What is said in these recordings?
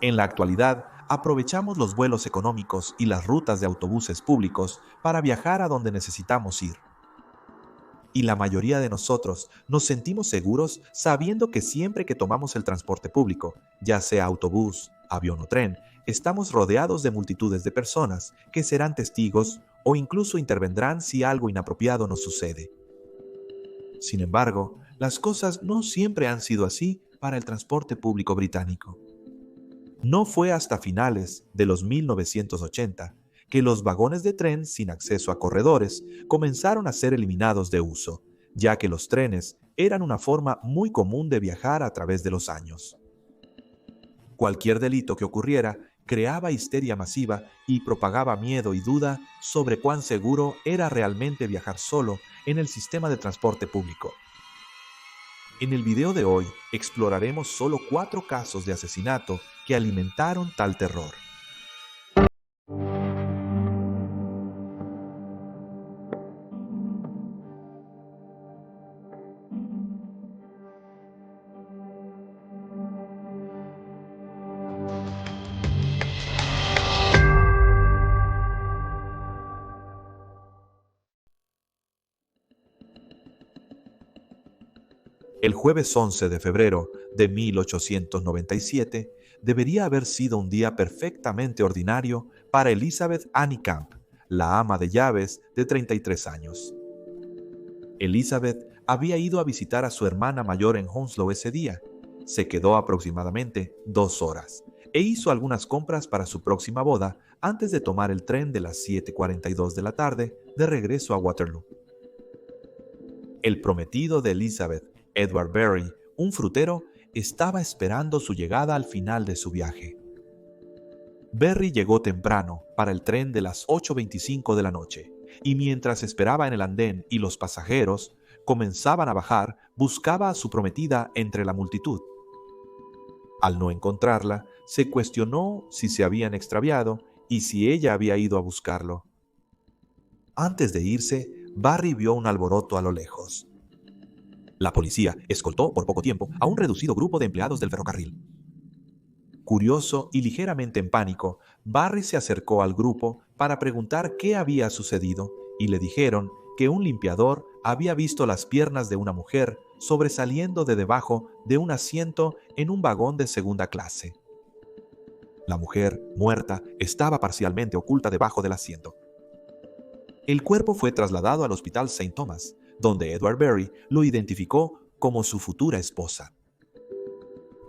En la actualidad, aprovechamos los vuelos económicos y las rutas de autobuses públicos para viajar a donde necesitamos ir. Y la mayoría de nosotros nos sentimos seguros sabiendo que siempre que tomamos el transporte público, ya sea autobús, avión o tren, estamos rodeados de multitudes de personas que serán testigos o incluso intervendrán si algo inapropiado nos sucede. Sin embargo, las cosas no siempre han sido así para el transporte público británico. No fue hasta finales de los 1980 que los vagones de tren sin acceso a corredores comenzaron a ser eliminados de uso, ya que los trenes eran una forma muy común de viajar a través de los años. Cualquier delito que ocurriera creaba histeria masiva y propagaba miedo y duda sobre cuán seguro era realmente viajar solo en el sistema de transporte público. En el video de hoy exploraremos solo 4 casos de asesinato que alimentaron tal terror. El jueves 11 de febrero de 1897 debería haber sido un día perfectamente ordinario para Elizabeth Annie Camp, la ama de llaves de 33 años. Elizabeth había ido a visitar a su hermana mayor en Hounslow ese día. Se quedó aproximadamente 2 horas e hizo algunas compras para su próxima boda antes de tomar el tren de las 7:42 de la tarde de regreso a Waterloo. El prometido de Elizabeth, Edward Berry, un frutero, estaba esperando su llegada al final de su viaje. Berry llegó temprano para el tren de las 8:25 de la noche, y mientras esperaba en el andén y los pasajeros comenzaban a bajar, buscaba a su prometida entre la multitud. Al no encontrarla, se cuestionó si se habían extraviado y si ella había ido a buscarlo. Antes de irse, Barry vio un alboroto a lo lejos. La policía escoltó por poco tiempo a un reducido grupo de empleados del ferrocarril. Curioso y ligeramente en pánico, Barry se acercó al grupo para preguntar qué había sucedido y le dijeron que un limpiador había visto las piernas de una mujer sobresaliendo de debajo de un asiento en un vagón de segunda clase. La mujer, muerta, estaba parcialmente oculta debajo del asiento. El cuerpo fue trasladado al Hospital St. Thomas, donde Edward Berry lo identificó como su futura esposa.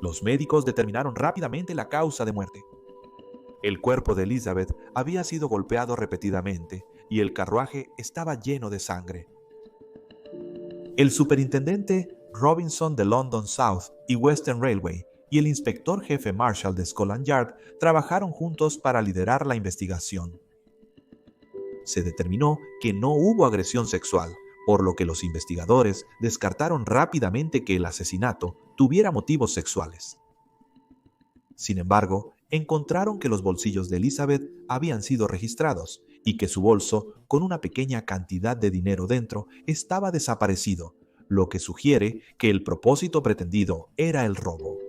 Los médicos determinaron rápidamente la causa de muerte. El cuerpo de Elizabeth había sido golpeado repetidamente y el carruaje estaba lleno de sangre. El superintendente Robinson de London South y Western Railway y el inspector jefe Marshall de Scotland Yard trabajaron juntos para liderar la investigación. Se determinó que no hubo agresión sexual, por lo que los investigadores descartaron rápidamente que el asesinato tuviera motivos sexuales. Sin embargo, encontraron que los bolsillos de Elizabeth habían sido registrados y que su bolso, con una pequeña cantidad de dinero dentro, estaba desaparecido, lo que sugiere que el propósito pretendido era el robo.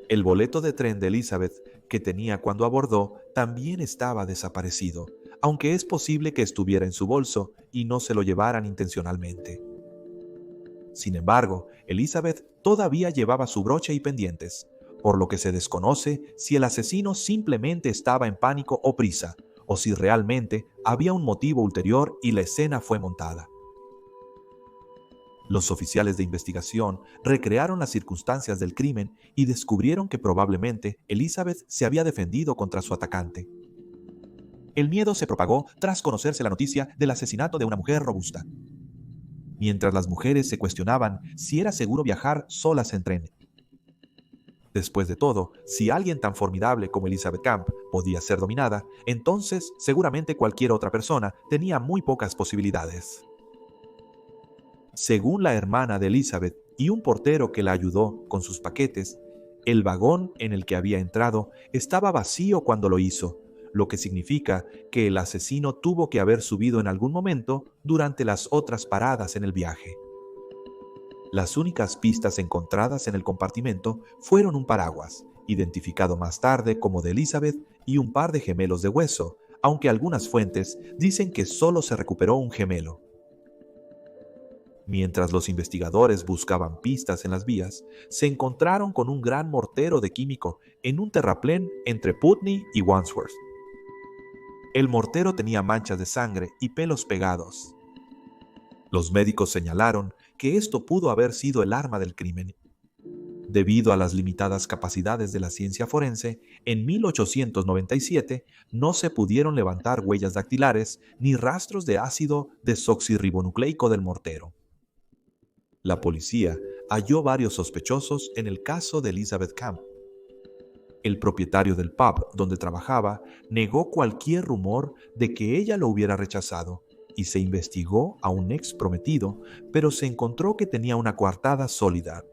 El boleto de tren de Elizabeth que tenía cuando abordó también estaba desaparecido, aunque es posible que estuviera en su bolso y no se lo llevaran intencionalmente. Sin embargo, Elizabeth todavía llevaba su broche y pendientes, por lo que se desconoce si el asesino simplemente estaba en pánico o prisa, o si realmente había un motivo ulterior y la escena fue montada. Los oficiales de investigación recrearon las circunstancias del crimen y descubrieron que probablemente Elizabeth se había defendido contra su atacante. El miedo se propagó tras conocerse la noticia del asesinato de una mujer robusta. Mientras las mujeres se cuestionaban si era seguro viajar solas en tren. Después de todo, si alguien tan formidable como Elizabeth Camp podía ser dominada, entonces seguramente cualquier otra persona tenía muy pocas posibilidades. Según la hermana de Elizabeth y un portero que la ayudó con sus paquetes, el vagón en el que había entrado estaba vacío cuando lo hizo, lo que significa que el asesino tuvo que haber subido en algún momento durante las otras paradas en el viaje. Las únicas pistas encontradas en el compartimento fueron un paraguas identificado más tarde como de Elizabeth y un par de gemelos de hueso, aunque algunas fuentes dicen que solo se recuperó un gemelo. Mientras los investigadores buscaban pistas en las vías, se encontraron con un gran mortero de químico en un terraplén entre Putney y Wandsworth. El mortero tenía manchas de sangre y pelos pegados. Los médicos señalaron que esto pudo haber sido el arma del crimen. Debido a las limitadas capacidades de la ciencia forense, en 1897 no se pudieron levantar huellas dactilares ni rastros de ácido desoxirribonucleico del mortero. La policía halló varios sospechosos en el caso de Elizabeth Camp. El propietario del pub donde trabajaba negó cualquier rumor de que ella lo hubiera rechazado y se investigó a un ex prometido, pero se encontró que tenía una coartada sólida.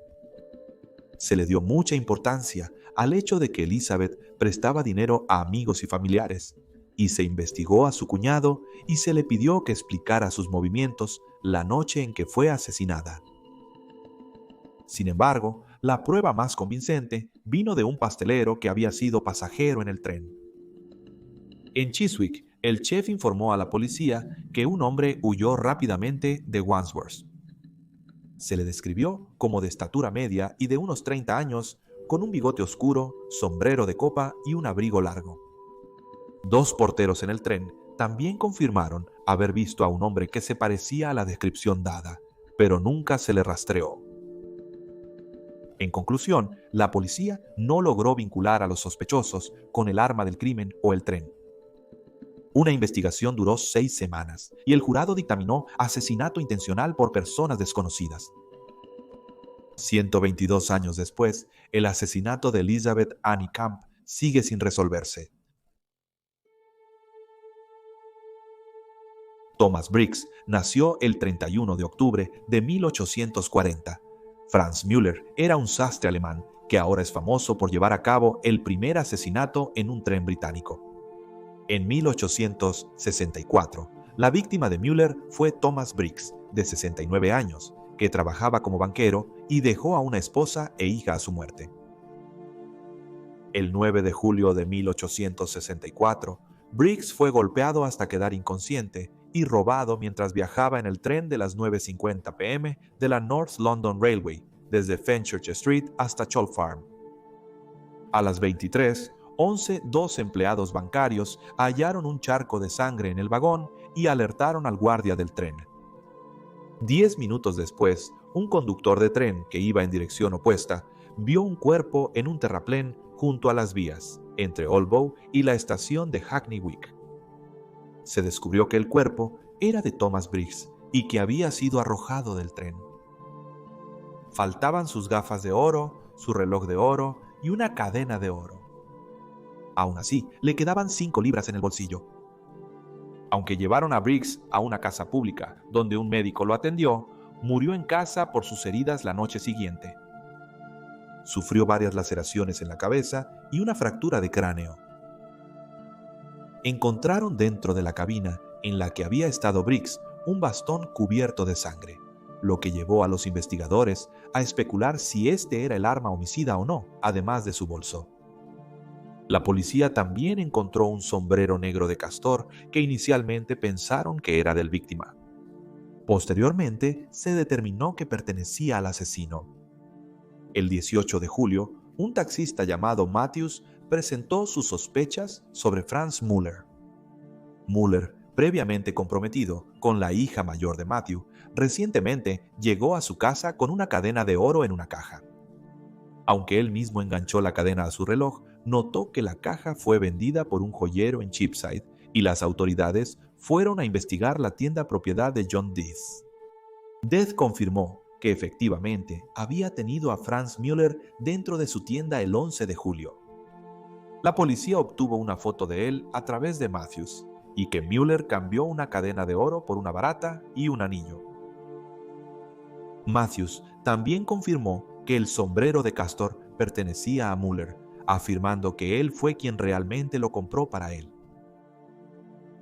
Se le dio mucha importancia al hecho de que Elizabeth prestaba dinero a amigos y familiares, y se investigó a su cuñado y se le pidió que explicara sus movimientos la noche en que fue asesinada. Sin embargo, la prueba más convincente vino de un pastelero que había sido pasajero en el tren. En Chiswick, el chef informó a la policía que un hombre huyó rápidamente de Wandsworth. Se le describió como de estatura media y de unos 30 años, con un bigote oscuro, sombrero de copa y un abrigo largo. 2 porteros en el tren también confirmaron haber visto a un hombre que se parecía a la descripción dada, pero nunca se le rastreó. En conclusión, la policía no logró vincular a los sospechosos con el arma del crimen o el tren. Una investigación duró 6 semanas y el jurado dictaminó asesinato intencional por personas desconocidas. 122 años después, el asesinato de Elizabeth Annie Camp sigue sin resolverse. Thomas Briggs nació el 31 de octubre de 1840. Franz Müller era un sastre alemán que ahora es famoso por llevar a cabo el primer asesinato en un tren británico. En 1864, la víctima de Müller fue Thomas Briggs, de 69 años, que trabajaba como banquero y dejó a una esposa e hija a su muerte. El 9 de julio de 1864, Briggs fue golpeado hasta quedar inconsciente y robado mientras viajaba en el tren de las 9:50 p.m. de la North London Railway, desde Fenchurch Street hasta Chalk Farm. A las 23:11, 2 empleados bancarios hallaron un charco de sangre en el vagón y alertaron al guardia del tren. 10 minutos después, un conductor de tren que iba en dirección opuesta vio un cuerpo en un terraplén junto a las vías, entre Holborn y la estación de Hackney Wick. Se descubrió que el cuerpo era de Thomas Briggs y que había sido arrojado del tren. Faltaban sus gafas de oro, su reloj de oro y una cadena de oro. Aún así, le quedaban 5 libras en el bolsillo. Aunque llevaron a Briggs a una casa pública, donde un médico lo atendió, murió en casa por sus heridas la noche siguiente. Sufrió varias laceraciones en la cabeza y una fractura de cráneo. Encontraron dentro de la cabina en la que había estado Briggs un bastón cubierto de sangre, lo que llevó a los investigadores a especular si este era el arma homicida o no, además de su bolso. La policía también encontró un sombrero negro de castor que inicialmente pensaron que era del víctima. Posteriormente, se determinó que pertenecía al asesino. El 18 de julio, un taxista llamado Matthews presentó sus sospechas sobre Franz Müller. Müller, previamente comprometido con la hija mayor de Matthew, recientemente llegó a su casa con una cadena de oro en una caja. Aunque él mismo enganchó la cadena a su reloj, notó que la caja fue vendida por un joyero en Cheapside y las autoridades fueron a investigar la tienda propiedad de John Death. Death confirmó que efectivamente había tenido a Franz Müller dentro de su tienda el 11 de julio. La policía obtuvo una foto de él a través de Matthews y que Müller cambió una cadena de oro por una barata y un anillo. Matthews también confirmó que el sombrero de castor pertenecía a Müller, afirmando que él fue quien realmente lo compró para él.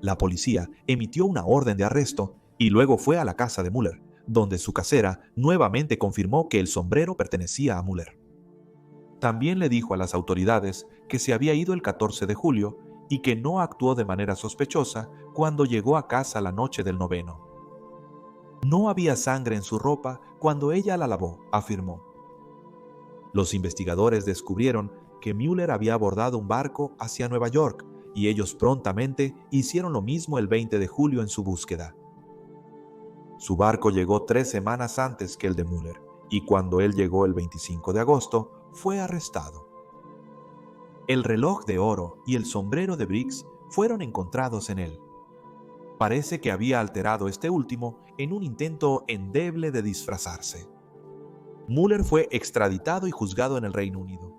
La policía emitió una orden de arresto y luego fue a la casa de Müller, donde su casera nuevamente confirmó que el sombrero pertenecía a Müller. También le dijo a las autoridades que se había ido el 14 de julio y que no actuó de manera sospechosa cuando llegó a casa la noche del 9º. No había sangre en su ropa cuando ella la lavó, afirmó. Los investigadores descubrieron que Mueller había abordado un barco hacia Nueva York y ellos prontamente hicieron lo mismo el 20 de julio en su búsqueda. Su barco llegó 3 semanas antes que el de Mueller y cuando él llegó el 25 de agosto fue arrestado. El reloj de oro y el sombrero de Briggs fueron encontrados en él. Parece que había alterado este último en un intento endeble de disfrazarse. Mueller fue extraditado y juzgado en el Reino Unido.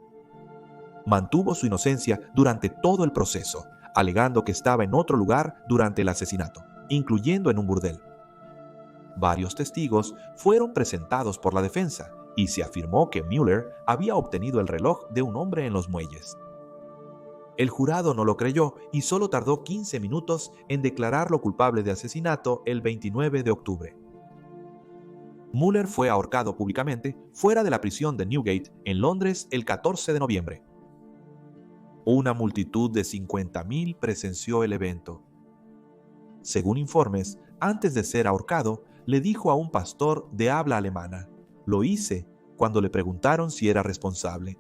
Mantuvo su inocencia durante todo el proceso, alegando que estaba en otro lugar durante el asesinato, incluyendo en un burdel. Varios testigos fueron presentados por la defensa y se afirmó que Mueller había obtenido el reloj de un hombre en los muelles. El jurado no lo creyó y solo tardó 15 minutos en declararlo culpable de asesinato el 29 de octubre. Mueller fue ahorcado públicamente fuera de la prisión de Newgate, en Londres, el 14 de noviembre. Una multitud de 50.000 presenció el evento. Según informes, antes de ser ahorcado, le dijo a un pastor de habla alemana: «Lo hice», cuando le preguntaron si era responsable.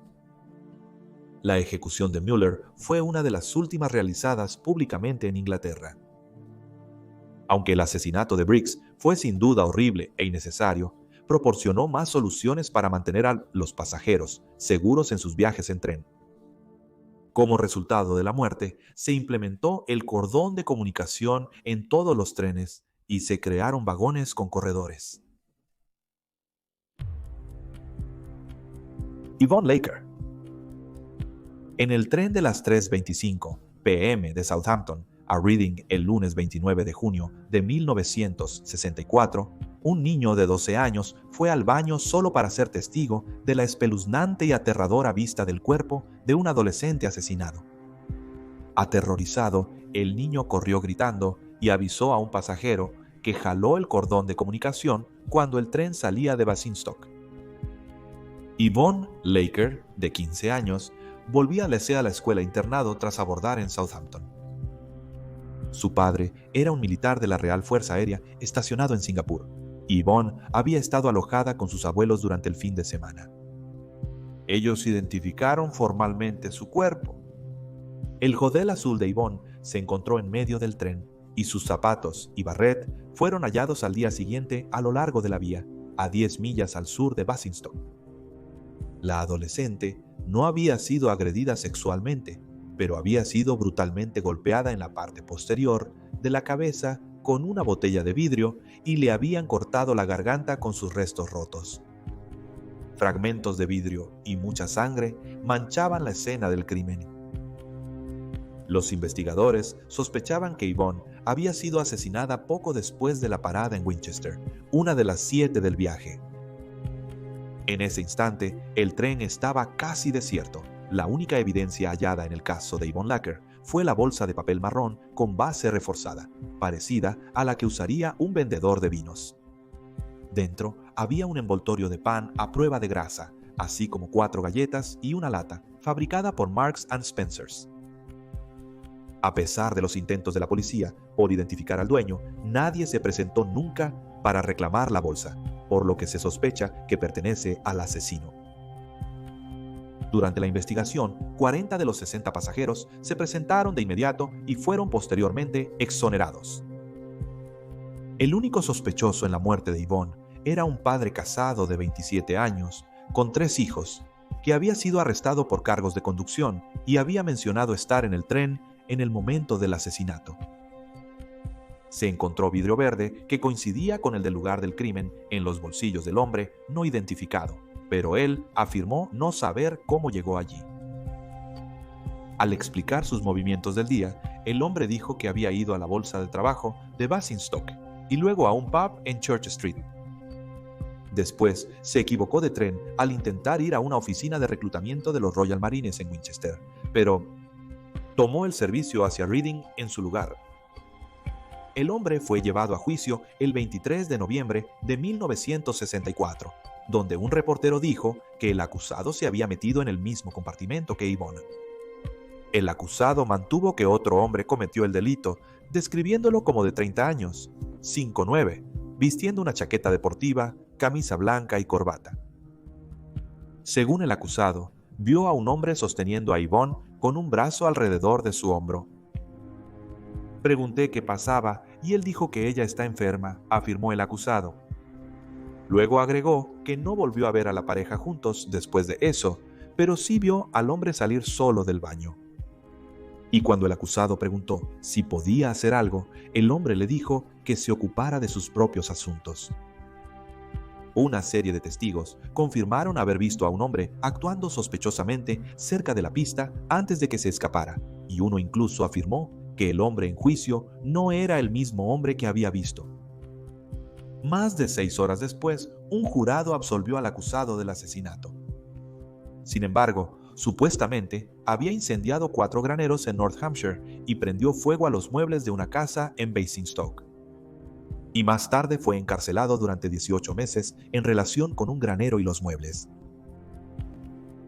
La ejecución de Mueller fue una de las últimas realizadas públicamente en Inglaterra. Aunque el asesinato de Briggs fue sin duda horrible e innecesario, proporcionó más soluciones para mantener a los pasajeros seguros en sus viajes en tren. Como resultado de la muerte, se implementó el cordón de comunicación en todos los trenes y se crearon vagones con corredores. Yvonne Laker. En el tren de las 3:25 p.m. de Southampton a Reading el lunes 29 de junio de 1964, un niño de 12 años fue al baño solo para ser testigo de la espeluznante y aterradora vista del cuerpo de un adolescente asesinado. Aterrorizado, el niño corrió gritando y avisó a un pasajero que jaló el cordón de comunicación cuando el tren salía de Basingstoke. Yvonne Laker, de 15 años, volvía a la escuela internado tras abordar en Southampton. Su padre era un militar de la Real Fuerza Aérea estacionado en Singapur. Yvonne había estado alojada con sus abuelos durante el fin de semana. Ellos identificaron formalmente su cuerpo. El jodel azul de Yvonne se encontró en medio del tren y sus zapatos y barret fueron hallados al día siguiente a lo largo de la vía, a 10 millas al sur de Basingstoke. La adolescente no había sido agredida sexualmente, pero había sido brutalmente golpeada en la parte posterior de la cabeza con una botella de vidrio y le habían cortado la garganta con sus restos rotos. Fragmentos de vidrio y mucha sangre manchaban la escena del crimen. Los investigadores sospechaban que Yvonne había sido asesinada poco después de la parada en Winchester, una de las 7 del viaje. En ese instante, el tren estaba casi desierto. La única evidencia hallada en el caso de Yvonne Laker fue la bolsa de papel marrón con base reforzada, parecida a la que usaría un vendedor de vinos. Dentro había un envoltorio de pan a prueba de grasa, así como 4 galletas y una lata, fabricada por Marks & Spencers. A pesar de los intentos de la policía por identificar al dueño, nadie se presentó nunca para reclamar la bolsa, por lo que se sospecha que pertenece al asesino. Durante la investigación, 40 de los 60 pasajeros se presentaron de inmediato y fueron posteriormente exonerados. El único sospechoso en la muerte de Yvonne era un padre casado de 27 años, con 3 hijos, que había sido arrestado por cargos de conducción y había mencionado estar en el tren en el momento del asesinato. Se encontró vidrio verde que coincidía con el del lugar del crimen en los bolsillos del hombre no identificado, pero él afirmó no saber cómo llegó allí. Al explicar sus movimientos del día, el hombre dijo que había ido a la bolsa de trabajo de Basingstoke y luego a un pub en Church Street. Después se equivocó de tren al intentar ir a una oficina de reclutamiento de los Royal Marines en Winchester, pero tomó el servicio hacia Reading en su lugar. el hombre fue llevado a juicio el 23 de noviembre de 1964, donde un reportero dijo que el acusado se había metido en el mismo compartimento que Yvonne. El acusado mantuvo que otro hombre cometió el delito, describiéndolo como de 30 años, 5'9", vistiendo una chaqueta deportiva, camisa blanca y corbata. Según el acusado, vio a un hombre sosteniendo a Yvonne con un brazo alrededor de su hombro. Pregunté qué pasaba y él dijo que ella está enferma, afirmó el acusado. Luego agregó que no volvió a ver a la pareja juntos después de eso, pero sí vio al hombre salir solo del baño. Y cuando el acusado preguntó si podía hacer algo, el hombre le dijo que se ocupara de sus propios asuntos. Una serie de testigos confirmaron haber visto a un hombre actuando sospechosamente cerca de la pista antes de que se escapara, y uno incluso afirmó que el hombre en juicio no era el mismo hombre que había visto. Más de 6 horas después, un jurado absolvió al acusado del asesinato. Sin embargo, supuestamente había incendiado 4 graneros en North Hampshire y prendió fuego a los muebles de una casa en Basingstoke. Y más tarde fue encarcelado durante 18 meses en relación con un granero y los muebles.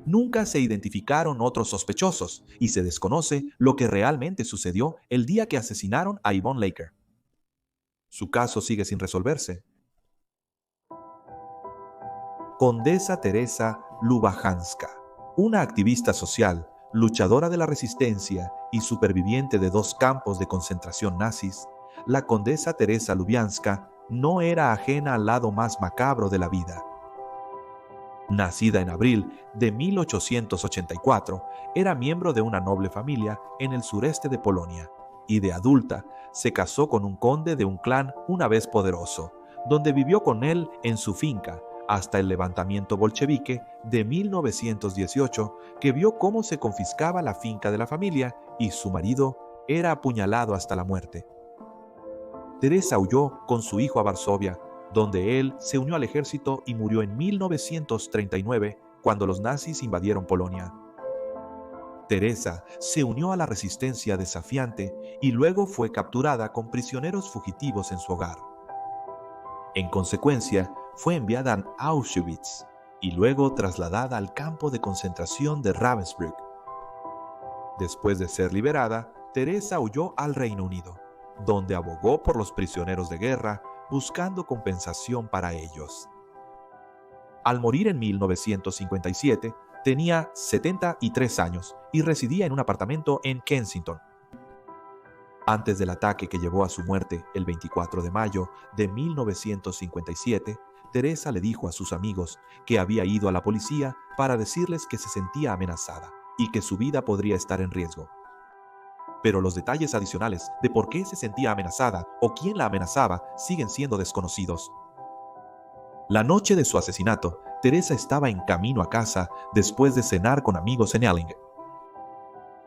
Nunca se identificaron otros sospechosos y se desconoce lo que realmente sucedió el día que asesinaron a Yvonne Laker. Su caso sigue sin resolverse. Condesa Teresa Lubajanska, una activista social, luchadora de la resistencia y superviviente de 2 campos de concentración nazis, la condesa Teresa Lubianska no era ajena al lado más macabro de la vida. Nacida en abril de 1884, era miembro de una noble familia en el sureste de Polonia y de adulta se casó con un conde de un clan una vez poderoso, donde vivió con él en su finca hasta el levantamiento bolchevique de 1918, que vio cómo se confiscaba la finca de la familia y su marido era apuñalado hasta la muerte. Teresa huyó con su hijo a Varsovia, donde él se unió al ejército y murió en 1939 cuando los nazis invadieron Polonia. Teresa se unió a la resistencia desafiante y luego fue capturada con prisioneros fugitivos en su hogar. En consecuencia, fue enviada a Auschwitz y luego trasladada al campo de concentración de Ravensbrück. Después de ser liberada, Teresa huyó al Reino Unido, donde abogó por los prisioneros de guerra, buscando compensación para ellos. Al morir en 1957, tenía 73 años y residía en un apartamento en Kensington. Antes del ataque que llevó a su muerte el 24 de mayo de 1957, Teresa le dijo a sus amigos que había ido a la policía para decirles que se sentía amenazada y que su vida podría estar en riesgo. Pero los detalles adicionales de por qué se sentía amenazada o quién la amenazaba siguen siendo desconocidos. La noche de su asesinato, Teresa estaba en camino a casa después de cenar con amigos en Elling.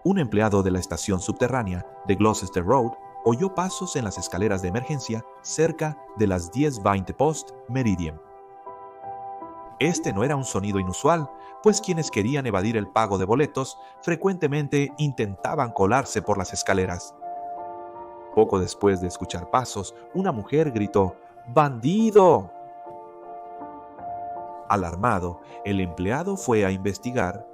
Un empleado de la estación subterránea de Gloucester Road oyó pasos en las escaleras de emergencia cerca de las 10:20 Post Meridian. Este no era un sonido inusual, pues quienes querían evadir el pago de boletos frecuentemente intentaban colarse por las escaleras. Poco después de escuchar pasos, una mujer gritó: ¡Bandido! Alarmado, el empleado fue a investigar.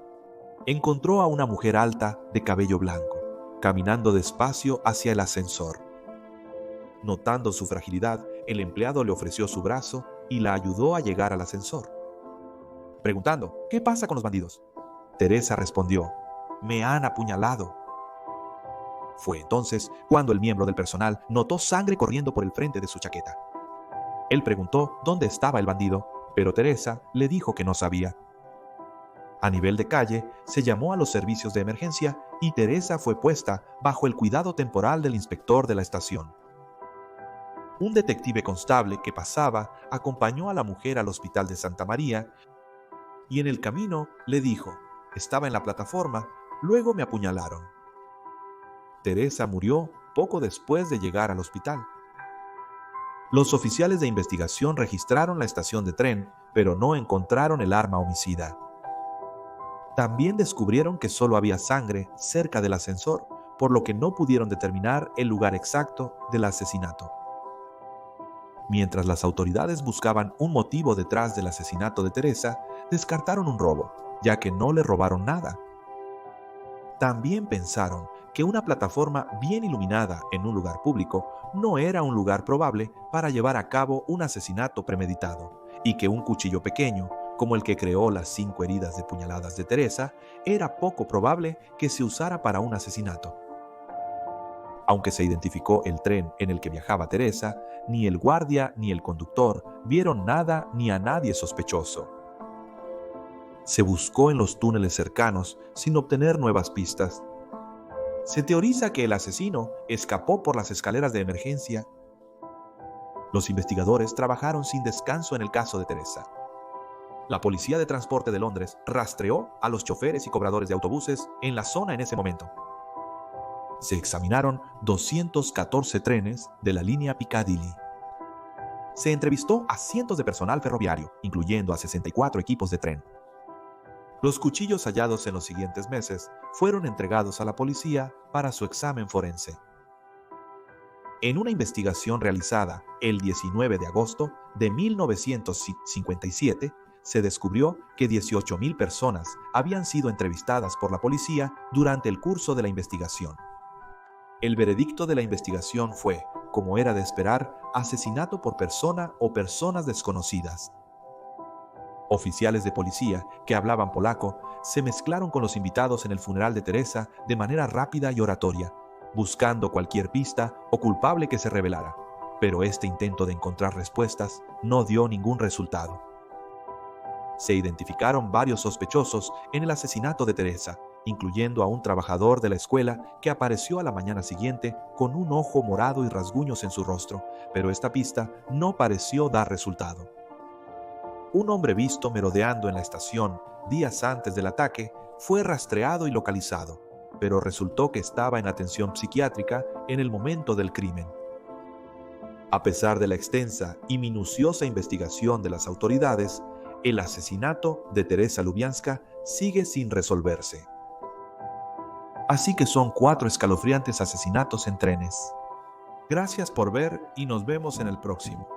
Encontró a una mujer alta de cabello blanco, caminando despacio hacia el ascensor. Notando su fragilidad, el empleado le ofreció su brazo y la ayudó a llegar al ascensor. Preguntando: ¿qué pasa con los bandidos? Teresa respondió: me han apuñalado. Fue entonces cuando el miembro del personal notó sangre corriendo por el frente de su chaqueta. Él preguntó dónde estaba el bandido, pero Teresa le dijo que no sabía. A nivel de calle, se llamó a los servicios de emergencia y Teresa fue puesta bajo el cuidado temporal del inspector de la estación. Un detective constable que pasaba acompañó a la mujer al hospital de Santa María y en el camino le dijo: estaba en la plataforma, luego me apuñalaron. Teresa murió poco después de llegar al hospital. Los oficiales de investigación registraron la estación de tren, pero no encontraron el arma homicida. También descubrieron que solo había sangre cerca del ascensor, por lo que no pudieron determinar el lugar exacto del asesinato. Mientras las autoridades buscaban un motivo detrás del asesinato de Teresa, descartaron un robo, ya que no le robaron nada. También pensaron que una plataforma bien iluminada en un lugar público no era un lugar probable para llevar a cabo un asesinato premeditado, y que un cuchillo pequeño, como el que creó las 5 heridas de puñaladas de Teresa, era poco probable que se usara para un asesinato. Aunque se identificó el tren en el que viajaba Teresa, ni el guardia ni el conductor vieron nada ni a nadie sospechoso. Se buscó en los túneles cercanos sin obtener nuevas pistas. Se teoriza que el asesino escapó por las escaleras de emergencia. Los investigadores trabajaron sin descanso en el caso de Teresa. La Policía de Transporte de Londres rastreó a los choferes y cobradores de autobuses en la zona en ese momento. Se examinaron 214 trenes de la línea Piccadilly. Se entrevistó a cientos de personal ferroviario, incluyendo a 64 equipos de tren. Los cuchillos hallados en los siguientes meses fueron entregados a la policía para su examen forense. En una investigación realizada el 19 de agosto de 1957, se descubrió que 18,000 personas habían sido entrevistadas por la policía durante el curso de la investigación. El veredicto de la investigación fue, como era de esperar, asesinato por persona o personas desconocidas. Oficiales de policía que hablaban polaco se mezclaron con los invitados en el funeral de Teresa de manera rápida y oratoria, buscando cualquier pista o culpable que se revelara, pero este intento de encontrar respuestas no dio ningún resultado. Se identificaron varios sospechosos en el asesinato de Teresa, incluyendo a un trabajador de la escuela que apareció a la mañana siguiente con un ojo morado y rasguños en su rostro, pero esta pista no pareció dar resultado. Un hombre visto merodeando en la estación días antes del ataque fue rastreado y localizado, pero resultó que estaba en atención psiquiátrica en el momento del crimen. A pesar de la extensa y minuciosa investigación de las autoridades, el asesinato de Teresa Lubianska sigue sin resolverse. Así que son 4 escalofriantes asesinatos en trenes. Gracias por ver y nos vemos en el próximo.